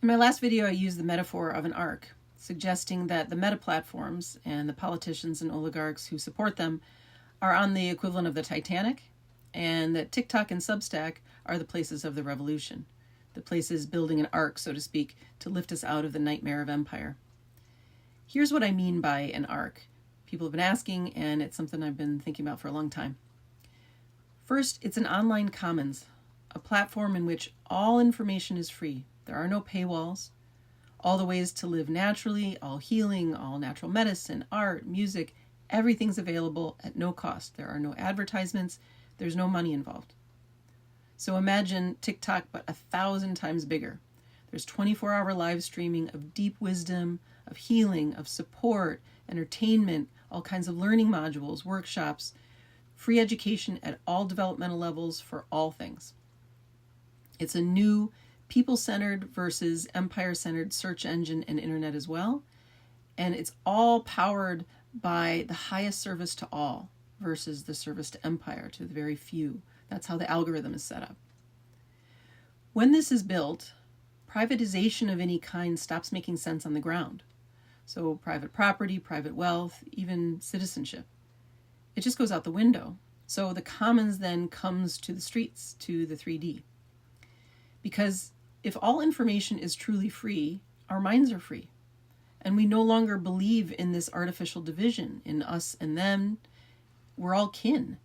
In my last video, I used the metaphor of an ark, suggesting that the meta platforms and the politicians and oligarchs who support them are on the equivalent of the Titanic, and that TikTok and Substack are the places of the revolution, the places building an ark, so to speak, to lift us out of the nightmare of empire. Here's what I mean by an ark. People have been asking, and it's something I've been thinking about for a long time. First, it's an online commons, a platform in which all information is free. There are no paywalls. All the ways to live naturally, all healing, all natural medicine, art, music, everything's available at no cost. There are no advertisements. There's no money involved. So imagine TikTok, but 1,000 times bigger. There's 24-hour live streaming of deep wisdom, of healing, of support, entertainment, all kinds of learning modules, workshops, free education at all developmental levels for all things. It's a new people-centered versus empire-centered search engine and internet as well. And it's all powered by the highest service to all versus the service to empire, to the very few. That's how the algorithm is set up. When this is built, privatization of any kind stops making sense on the ground. So private property, private wealth, even citizenship. It just goes out the window. So the commons then comes to the streets, to the 3D. Because if all information is truly free, our minds are free. And we no longer believe in this artificial division, in us and them. We're all kin.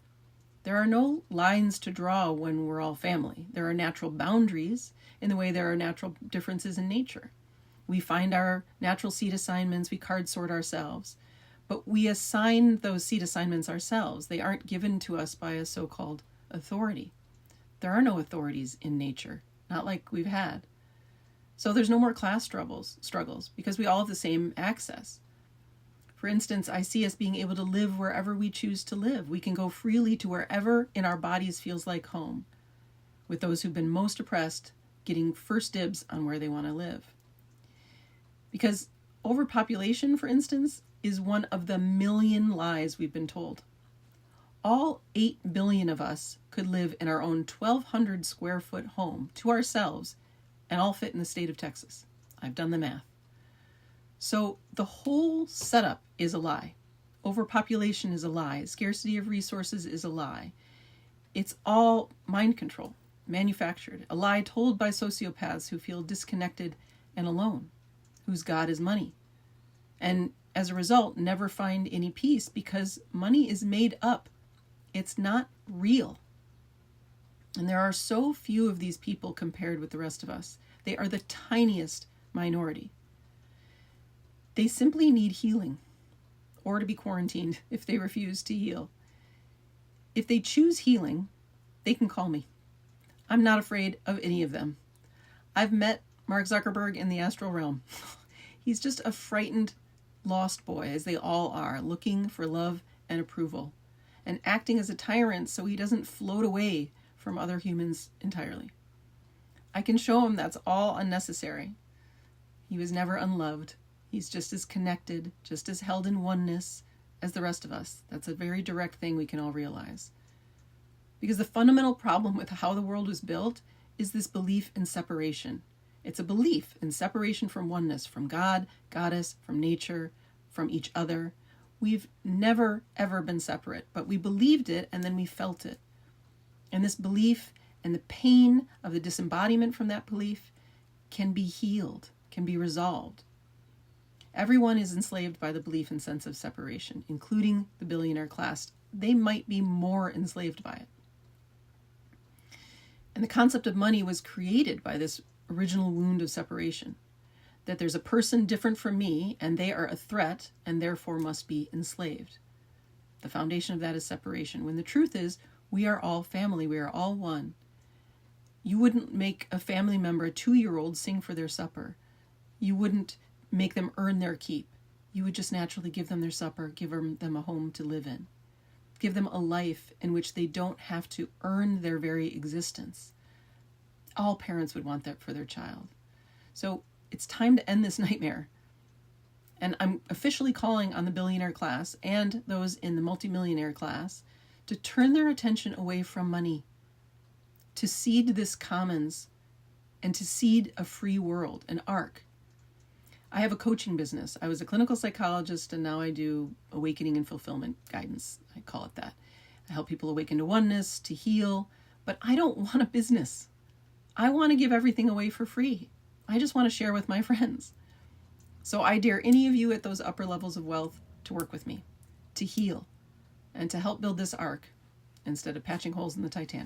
There are no lines to draw when we're all family. There are natural boundaries in the way there are natural differences in nature. We find our natural seed assignments, we card sort ourselves. But we assign those seed assignments ourselves. They aren't given to us by a so-called authority. There are no authorities in nature. Not like we've had. So there's no more class struggles because we all have the same access. For instance, I see us being able to live wherever we choose to live. We can go freely to wherever in our bodies feels like home, with those who've been most oppressed getting first dibs on where they want to live. Because overpopulation, for instance, is one of the million lies we've been told. All 8 billion of us could live in our own 1,200 square foot home to ourselves and all fit in the state of Texas. I've done the math. So the whole setup is a lie. Overpopulation is a lie. Scarcity of resources is a lie. It's all mind control, manufactured. A lie told by sociopaths who feel disconnected and alone, whose God is money. And as a result, never find any peace because money is made up. It's not real. And there are so few of these people compared with the rest of us. They are the tiniest minority. They simply need healing or to be quarantined if they refuse to heal. If they choose healing, they can call me. I'm not afraid of any of them. I've met Mark Zuckerberg in the astral realm. He's just a frightened, lost boy, as they all are, looking for love and approval, and acting as a tyrant so he doesn't float away from other humans entirely. I can show him that's all unnecessary. He was never unloved. He's just as connected, just as held in oneness as the rest of us. That's a very direct thing we can all realize. Because the fundamental problem with how the world was built is this belief in separation. It's a belief in separation from oneness, from God, Goddess, from nature, from each other. We've never, ever been separate, but we believed it and then we felt it. And this belief and the pain of the disembodiment from that belief can be healed, can be resolved. Everyone is enslaved by the belief and sense of separation, including the billionaire class. They might be more enslaved by it. And the concept of money was created by this original wound of separation, that there's a person different from me and they are a threat and therefore must be enslaved. The foundation of that is separation, when the truth is we are all family, we are all one. You wouldn't make a family member, a 2-year-old, sing for their supper. You wouldn't make them earn their keep. You would just naturally give them their supper, give them a home to live in. Give them a life in which they don't have to earn their very existence. All parents would want that for their child. So it's time to end this nightmare. And I'm officially calling on the billionaire class and those in the multimillionaire class to turn their attention away from money, to seed this commons and to seed a free world, an arc. I have a coaching business. I was a clinical psychologist, and now I do awakening and fulfillment guidance. I call it that. I help people awaken to oneness, to heal, but I don't want a business. I want to give everything away for free. I just want to share with my friends. So I dare any of you at those upper levels of wealth to work with me, to heal, and to help build this arc instead of patching holes in the Titanic.